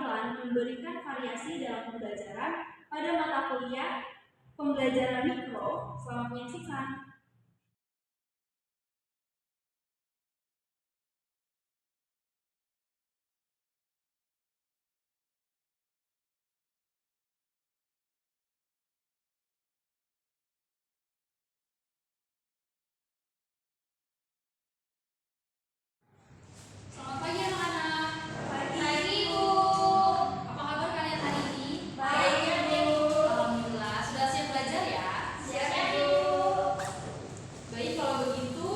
akan memberikan variasi dalam pembelajaran pada mata kuliah pembelajaran mikro. Selamat menyaksikan. Selamat pagi anak-anak. Pagi, Bu. Apa kabar kalian hari ini? Baik, Bu. Alhamdulillah, sudah siap belajar ya? Siap, Bu. Baik, kalau begitu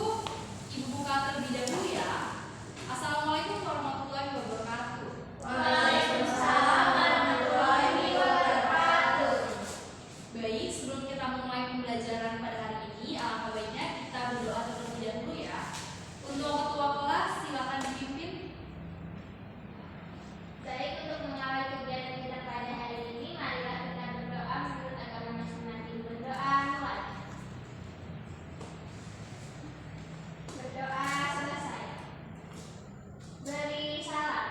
Ibu buka terlebih dahulu ya. Assalamualaikum warahmatullahi wabarakatuh. Waalaikumsalam warahmatullahi wabarakatuh. Baik, sebelum kita memulai pembelajaran pada hari ini, alangkah baiknya kita berdoa terlebih dahulu ya. Untuk ketua kelas, silakan dipimpin. Baik, untuk mengawali kegiatan kita pada hari ini, marilah kita berdoa menurut agama masing-masing. Berdoa mulai. Berdoa selesai. Beri salam.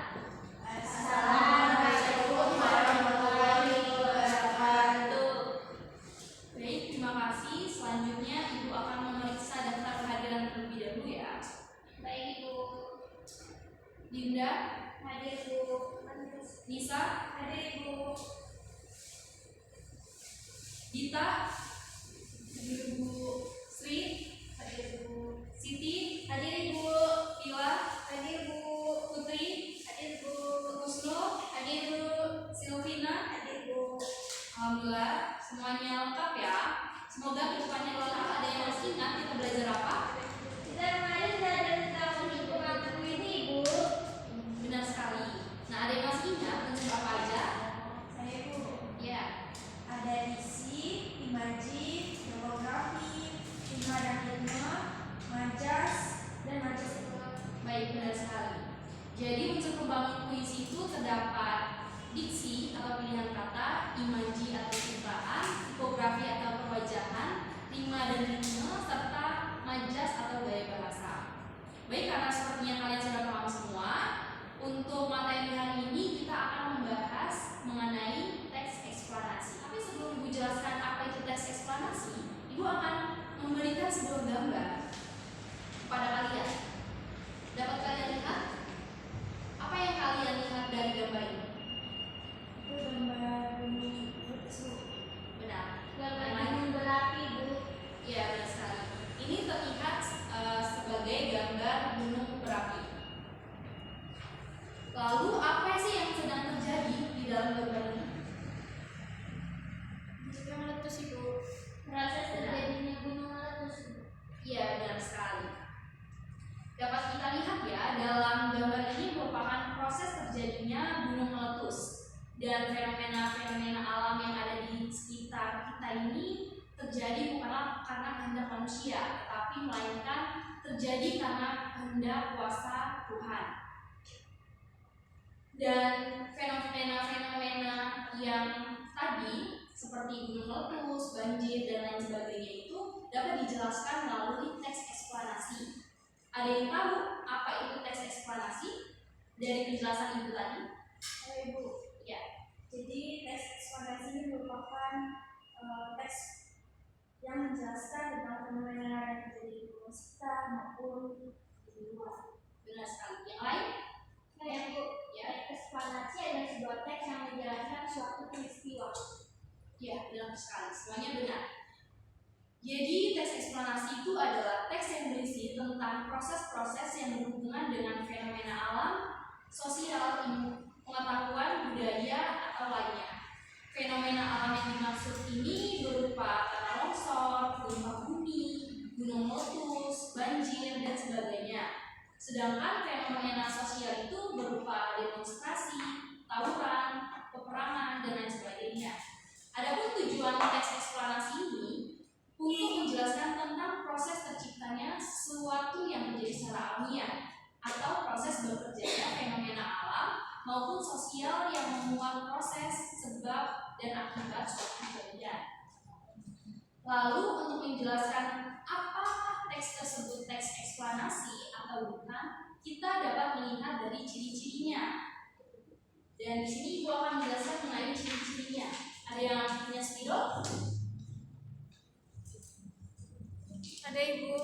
Assalamualaikum warahmatullahi wabarakatuh. Baik, terima kasih. Selanjutnya Ibu akan memeriksa daftar kehadiran terlebih dahulu ya. Baik, Ibu. Dinda, Hadir, Bu. Nisa, Hadir, Ibu. Dita, hadir Bu. Sri, Hadir, Bu. Siti, Hadir, Ibu. Vila, Hadir, Bu. Putri, Hadir, Bu. Kusno, Hadir, Bu. Silvina. Hadir, Bu. Alhamdulillah, semuanya lengkap ya. Semoga kedepannya kalau ada yang masih ingat kita belajar apa? Kita kemarin belajar tentang perhitungan buku ini, Ibu. Benar sekali. Nah, ada yang masih ingat tentang apa aja? Saya, Bu. Ya, Ada isi, imaji, demografi, hikmah dan hikmah, majas, dan majas itu. baik, benar sekali. Jadi unsur pembangun puisi itu terdapat diksi atau pilihan kata, imaji atau citraan, tipografi atau perwajahan, rima dan ritme, serta majas atau gaya bahasa. Baik, karena sepertinya kalian sudah paham semua, untuk materi hari ini kita akan membahas mengenai teks eksplanasi. Tapi sebelum Ibu jelaskan apa itu teks eksplanasi, Ibu akan memberikan sebuah gambar kepada kalian. Dapat kalian lihat? Apa yang kalian lihat dari gambar ini? Itu gambar lucu. Benar. Gambar gunung berapi, Bu. Iya, benar sekali. Ini terlihat sebagai gambar gunung berapi. Lalu apa sih yang sedang terjadi di dalam gambar ini? Juga meletus, Ibu. Proses terjadinya gunung meletus, Bu. Iya, benar sekali. Dapat kita lihat ya, dalam gambar ini merupakan proses terjadinya gunung meletus. Dan fenomena-fenomena alam yang ada di sekitar kita ini terjadi bukanlah karena kehendak manusia, tetapi melainkan terjadi karena kehendak kuasa Tuhan. Dan fenomena-fenomena yang tadi seperti gunung meletus, banjir, dan lain sebagainya itu dapat dijelaskan melalui teks eksplanasi. Ada yang tahu apa itu teks eksplanasi dari penjelasan Ibu tadi? Ibu. Ya. Jadi teks eksplanasi ini merupakan teks yang menjelaskan tentang fenomena yang terjadi di lingkungan sekitar maupun di luar. Benar sekali. Yang lain? Yang Bu, ya, eksplanasi adalah sebuah teks yang menjelaskan suatu peristiwa. Ya, benar sekali. Semuanya benar. Jadi teks eksplanasi itu adalah teks yang berisi tentang proses-proses yang berhubungan dengan fenomena alam, sosial, pengetahuan, budaya, atau lainnya. Fenomena alam yang dimaksud ini berupa tanah longsor, gempa bumi, gunung meletus, banjir, dan sebagainya. Sedangkan fenomena sosial itu berupa demonstrasi, tawuran, peperangan, dan lain sebagainya. Adapun tujuan teks eksplanasi ini untuk menjelaskan tentang proses terciptanya sesuatu yang terjadi secara alamiah atau proses bekerjanya fenomena alam maupun sosial yang memuat proses, sebab, dan akibat suatu kejadian. Lalu untuk menjelaskan apakah teks tersebut teks eksplanasi atau bukan, kita dapat melihat dari ciri-cirinya. Dan di sini Ibu akan menjelaskan mengenai ciri-cirinya. Ada yang punya spidol? Ada Ibu.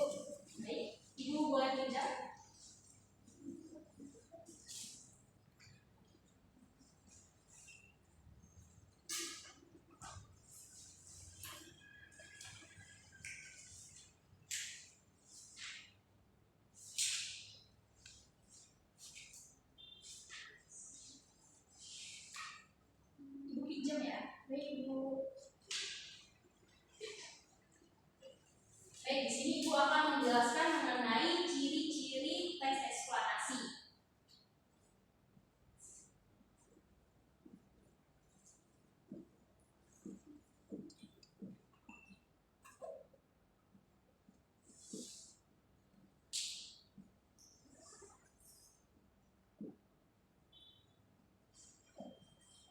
Baik, Ibu boleh pinjam. Ibu pinjam ya. Baik Ibu. Baik, di sini Ibu akan menjelaskan mengenai ciri-ciri teks eksplanasi.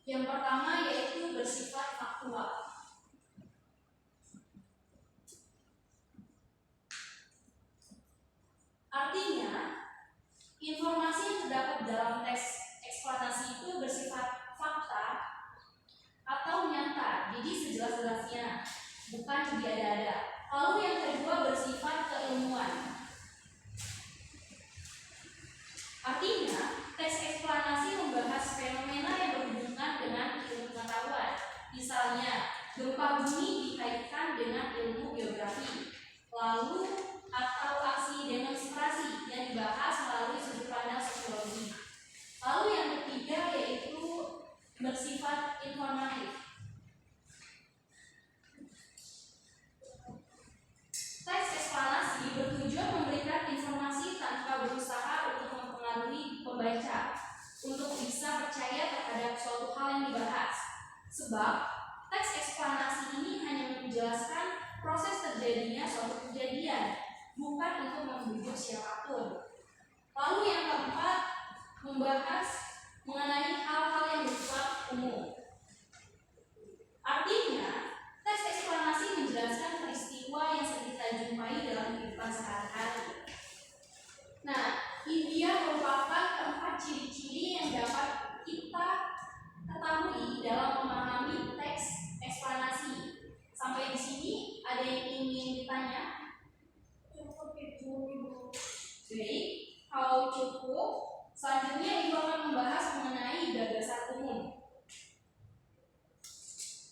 Yang pertama yaitu bersifat faktual. Artinya, informasi yang terdapat dalam teks eksplanasi itu bersifat fakta atau nyata, jadi sejelas-jelasnya, bukan diada-ada. Lalu yang kedua bersifat keilmuan. Artinya, teks eksplanasi membahas fenomena yang berhubungan dengan ilmu pengetahuan. Misalnya, gempa bumi dikaitkan dengan ilmu geografi. Lalu, atau aksi demonstrasi yang dibahas melalui sudut pandang sosiologi. Lalu yang ketiga yaitu bersifat informatif. Teks eksplanasi bertujuan memberikan informasi tanpa berusaha untuk mempengaruhi pembaca untuk bisa percaya terhadap suatu hal yang dibahas. Sebab teks eksplanasi ini hanya menjelaskan proses terjadinya suatu kejadian, bukan untuk membujuk siapapun. Lalu yang keempat, membahas mengenai hal-hal yang bersifat umum. Artinya, teks eksplanasi menjelaskan peristiwa yang sering kita jumpai dalam kehidupan sehari-hari. Nah, ini dia merupakan keempat ciri-ciri yang dapat kita ketahui dalam memahami teks eksplanasi. Sampai di sini ada yang ingin ditanya? Cukup Ibu. Baik, kalau cukup, selanjutnya Ibu akan membahas mengenai gagasan umum.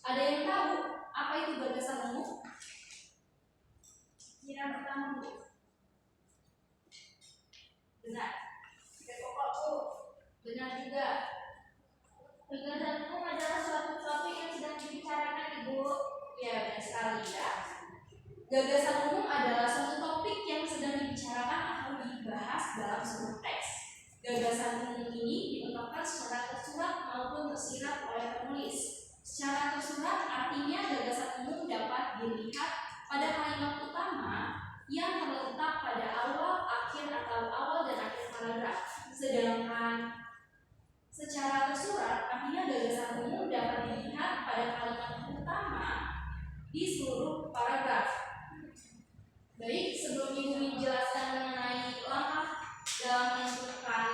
Ada yang tahu apa itu gagasan umum? Yang pertama Bu. Benar. Pokok Bu. Benar juga. Gagasan umum adalah suatu topik yang sedang dibicarakan Ibu. Ya, benar sekali ya. Gagasan umum adalah suatu topik yang sedang dibicarakan atau dibahas dalam sebuah teks. Gagasan umum ini diungkapkan secara tersurat maupun tersirat oleh penulis. Secara tersurat artinya gagasan umum dapat dilihat pada kalimat utama yang terletak pada awal, akhir atau awal dan akhir paragraf. Sedangkan secara tersurat artinya gagasan umum dapat dilihat pada kalimat utama di seluruh paragraf. Baik, sebelum Ibu menjelaskan mengenai langkah dalam menentukan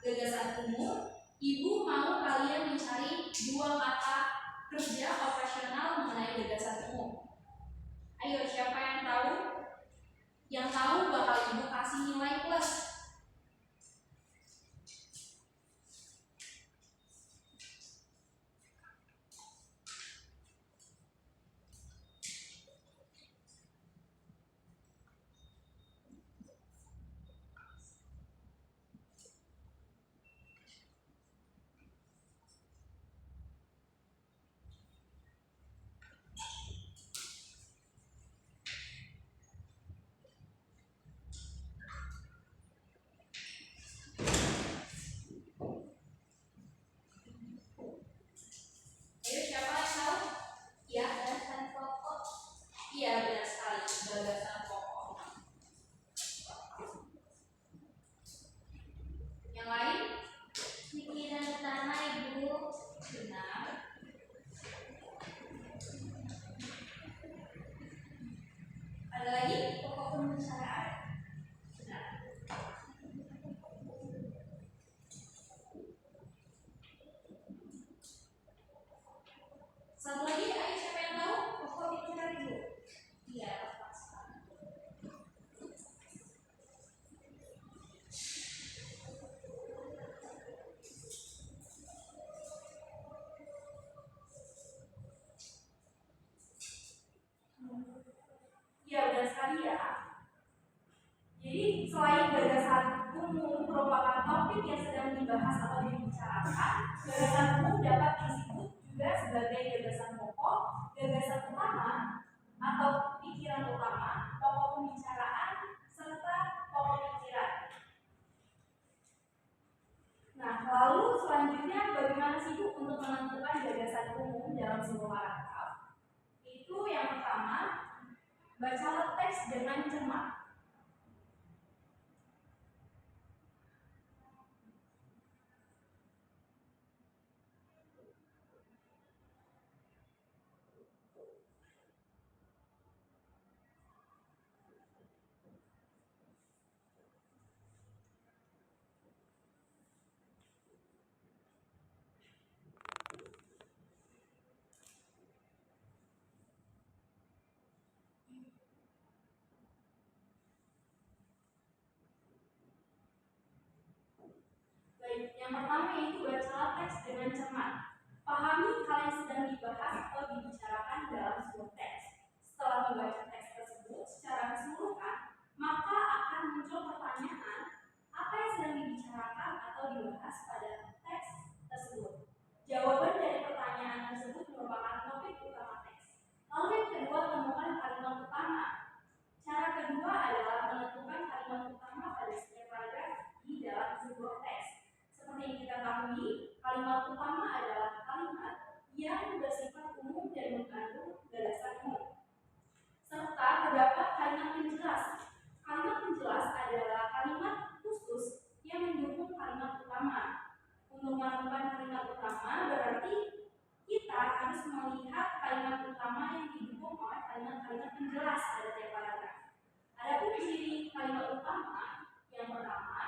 gagasan umum merupakan topik yang sedang dibahas atau dibicarakan. Gagasan umum dapat disebut juga sebagai gagasan pokok, gagasan utama atau pikiran utama, pokok pembicaraan, serta pokok pikiran. Nah, lalu selanjutnya bagaimana sih Bu untuk menentukan gagasan umum dalam sebuah paragraf? Itu yang pertama, bacalah teks dengan cermat. Baik, yang pertama yaitu bacalah teks dengan cermat. Pahami hal yang sedang dibahas atau dibicarakan dalam sebuah teks. Setelah membaca teks tersebut secara keseluruhan, maka akan muncul pertanyaan apa yang sedang dibicarakan atau dibahas pada teks tersebut. Jawaban dari pertanyaan tersebut merupakan topik utama teks. Lalu yang kedua, temukan kalimat utama. Cara kedua adalah menentukan kalimat utama pada setiap paragraf di dalam sebuah teks. Seperti yang kita ketahui, kalimat utama adalah kalimat yang bersifat umum dan mengandung gagasan umum. Serta terdapat kalimat penjelas. Kalimat penjelas adalah kalimat khusus yang mendukung kalimat utama. Untuk menemukan kalimat utama berarti kita harus melihat kalimat utama yang didukung oleh kalimat-kalimat penjelas pada tiap paragraf. Adapun ciri kalimat utama yang pertama,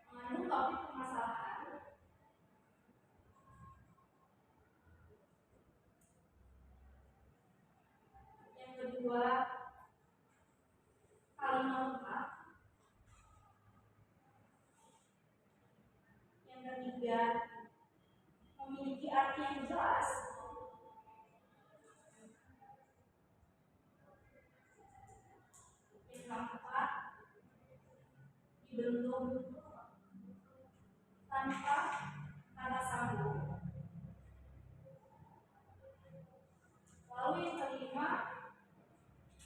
mengandung topik permasalahan. Yang kedua, kalimat lengkap. Yang ketiga, memiliki arti yang jelas. Yang keempat, dibentuk tanpa kata sambung. Lalu yang kelima,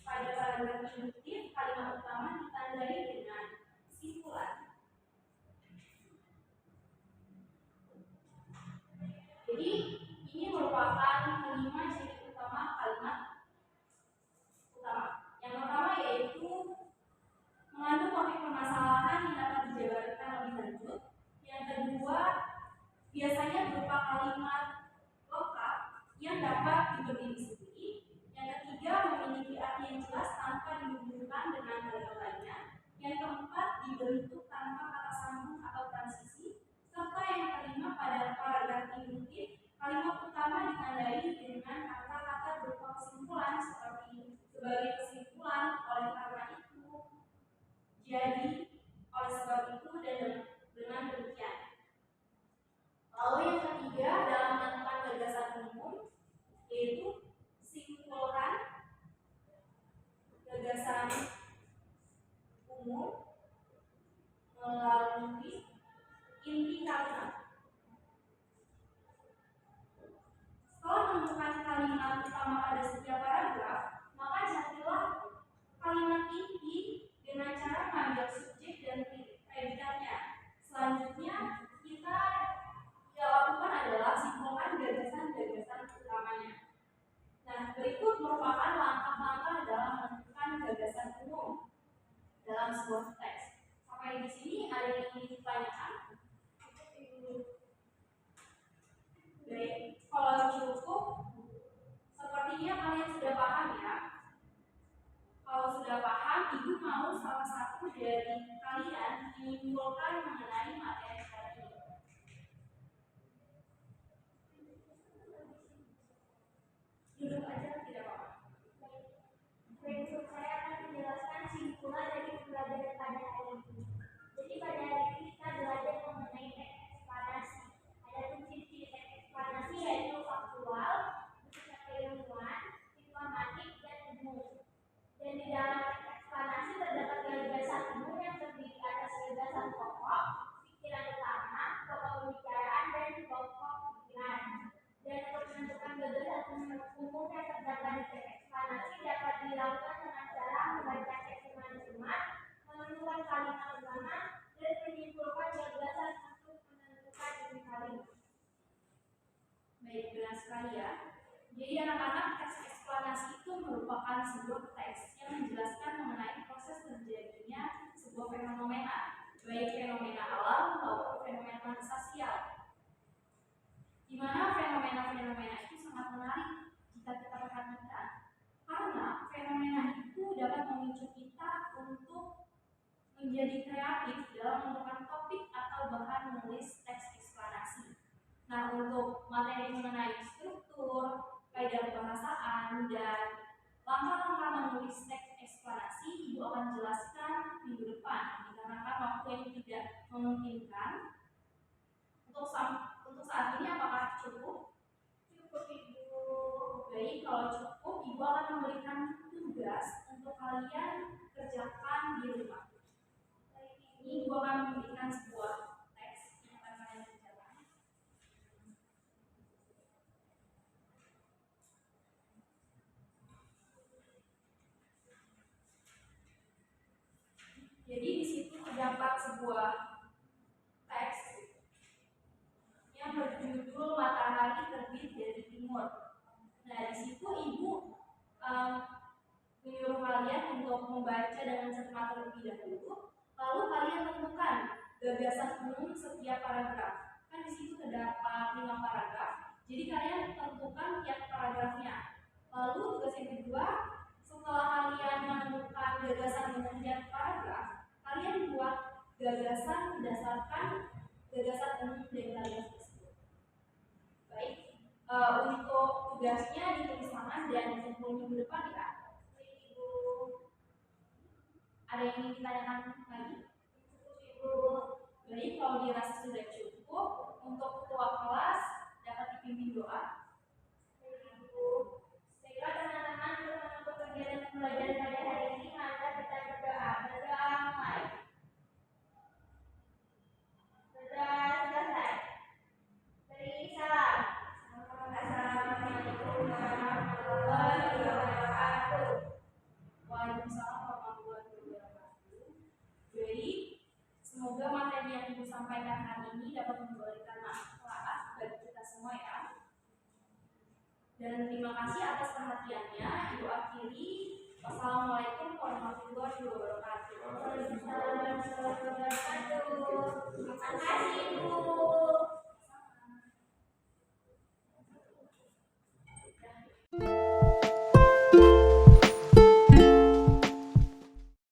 pada paragraf induktif kalimat utama ditandai dengan kesimpulan. Jadi ini merupakan kelima ciri utama kalimat utama. Yang pertama yaitu mengandung topik permasalahan yang dapat dijabarkan lebih lanjut. Yang kedua, biasanya berupa kalimat lengkap yang dapat diberi sendiri. Yang ketiga, memiliki arti yang jelas tanpa dihubungkan dengan kalimat lainnya. Yang keempat, dibentuk tanpa kata sambung atau transisi. Serta yang kelima, pada paragraf induktif, kalimat utama ditandai dengan kata-kata berupa kesimpulan seperti sebagai kesimpulan, oleh karena itu, jadi, oleh sebab itu, dan dengan demikian. Lalu yang ketiga dalam menentukan gagasan umum yaitu simpulkan gagasan umum melalui inti kalimat. Setelah menemukan kalimat utama pada setiap paragraf, maka carilah kalimat inti dengan cara mengambil subjek dan predikatnya. Selanjutnya kita lakukan adalah simpulkan gagasan-gagasan utamanya. Nah, berikut merupakan langkah-langkah dalam menentukan gagasan umum dalam sebuah teks. Sampai di sini ada yang ingin ditanyakan? Baik, kalau cukup, sepertinya kalian sudah paham ya. Kalau sudah paham, Ibu mau salah satu dari kalian menyimpulkan mengenai materi hari ini. Duduk aja, tidak apa-apa. Berikut saya akan menjelaskan simpulan dari pembelajaran pada hari ini. Jadi pada hari ini kita belajar mengenai teks eksplanasi. Ada ciri-ciri teks eksplanasi yaitu faktual, bersifat keilmuan, informatif, dan merupakan sebuah teks yang menjelaskan mengenai proses terjadinya sebuah fenomena, baik fenomena alam maupun fenomena sosial. Di mana fenomena-fenomena itu sangat menarik jika kita perhatikan, karena fenomena itu dapat memicu kita untuk menjadi kreatif dalam menentukan topik atau bahan menulis teks eksplanasi. Nah, untuk materi mengenai struktur, kaidah kebahasaan, dan langkah-langkah menulis teks eksplanasi, Ibu akan jelaskan minggu depan, dikarenakan waktu yang tidak memungkinkan. Untuk saat ini apakah cukup? Cukup, Ibu. Baik, kalau cukup, Ibu akan memberikan tugas untuk kalian kerjakan di rumah. Ini Ibu akan memberikan sebuah teks yang akan kalian kerjakan. Jadi di situ terdapat sebuah teks yang berjudul Matahari Terbit dari Timur. Nah, di situ Ibu menyuruh kalian untuk membaca dengan cermat terlebih dahulu, lalu kalian tentukan gagasan umum setiap paragraf. Kan di situ terdapat 5 paragraf, jadi kalian tentukan tiap paragrafnya. Lalu tugas yang kedua, setelah kalian menemukan gagasan umum tiap paragraf, kalian buat gagasan berdasarkan gagasan umum dari paragraf tersebut. Baik, untuk tugasnya ditulis tangan dan dikumpul minggu depan ya. Ibu. Ada yang ingin ditanyakan lagi? Cukup, Ibu. Baik, kalau dirasa sudah cukup, untuk ketua kelas dapat dipimpin doa. Ibu. Baiklah teman-teman, untuk menutup kegiatan pembelajaran pada hari ini, mari kita berdoa. Berdoa mulai. Berdoa selesai. Beri salam. Assalamualaikum warahmatullahi wabarakatuh. Waalaikumsalam warahmatullahi wabarakatuh. Baik, semoga materi yang Ibu sampaikan hari ini dapat memberikan manfaat bagi kita semua ya. Dan terima kasih atas perhatiannya. Ibu akhiri. Wassalamualaikum warahmatullahi wabarakatuh. Waalaikumsalam warahmatullahi wabarakatuh. Terima kasih, Ibu. Sama.